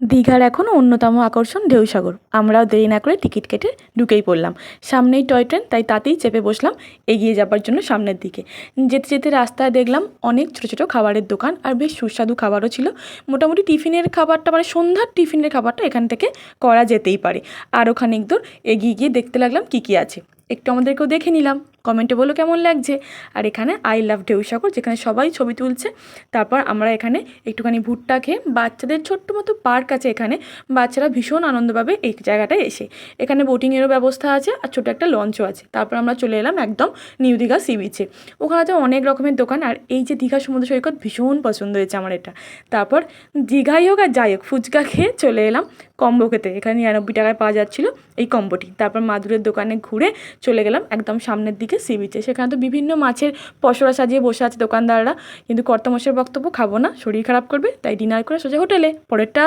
দীঘার এখনও অন্যতম আকর্ষণ ঢেউসাগর। আমরাও দেরি না করে টিকিট কেটে ঢুকেই পড়লাম। সামনেই টয় ট্রেন, তাই তাতেই চেপে বসলাম এগিয়ে যাবার জন্য সামনের দিকে। যেতে যেতে রাস্তায় দেখলাম অনেক ছোটো ছোটো খাবারের দোকান, আর বেশ সুস্বাদু খাবারও ছিল। মোটামুটি টিফিনের খাবারটা, মানে সন্ধ্যার টিফিনের খাবারটা এখান থেকে করা যেতেই পারে। আরও খানিক দূর এগিয়ে গিয়ে দেখতে লাগলাম কী কী আছে। একটু আমাদেরকেও দেখে নিলাম, কমেন্টে বলো কেমন লাগছে। আর এখানে আই লাভ ঢেউসাগর, যেখানে সবাই ছবি তুলছে। তারপর আমরা এখানে একটুখানি ভুট্টা খেয়ে, বাচ্চাদের ছোট্ট মতো পার্ক আছে এখানে, বাচ্চারা ভীষণ আনন্দ পাবে এই জায়গাটায় এসে। এখানে বোটিংয়েরও ব্যবস্থা আছে, আর ছোটো একটা লঞ্চও আছে। তারপর আমরা চলে এলাম একদম নিউ দীঘা সি বিচে। ওখানে অনেক রকমের দোকান, আর এই যে দীঘা সমুদ্র সৈকত ভীষণ পছন্দ হয়েছে আমার এটা। তারপর দীঘাই হোক আর যাই হোক, ফুচকা খেয়ে চলে এলাম কম্বো খেতে। এখানে 99 টাকায় পাওয়া যাচ্ছিলো এই কম্বোটি। তারপর মাদুরের দোকানে ঘুরে চলে গেলাম একদম সামনের দিকে সি বিচে। সেখানে তো বিভিন্ন মাছের পসরা সাজিয়ে বসে আছে দোকানদাররা, কিন্তু কর্তামশাইয়ের বক্তব্য খাবো না, শরীর খারাপ করবে, তাই ডিনার করে সোজা হোটেলে। পরেরটা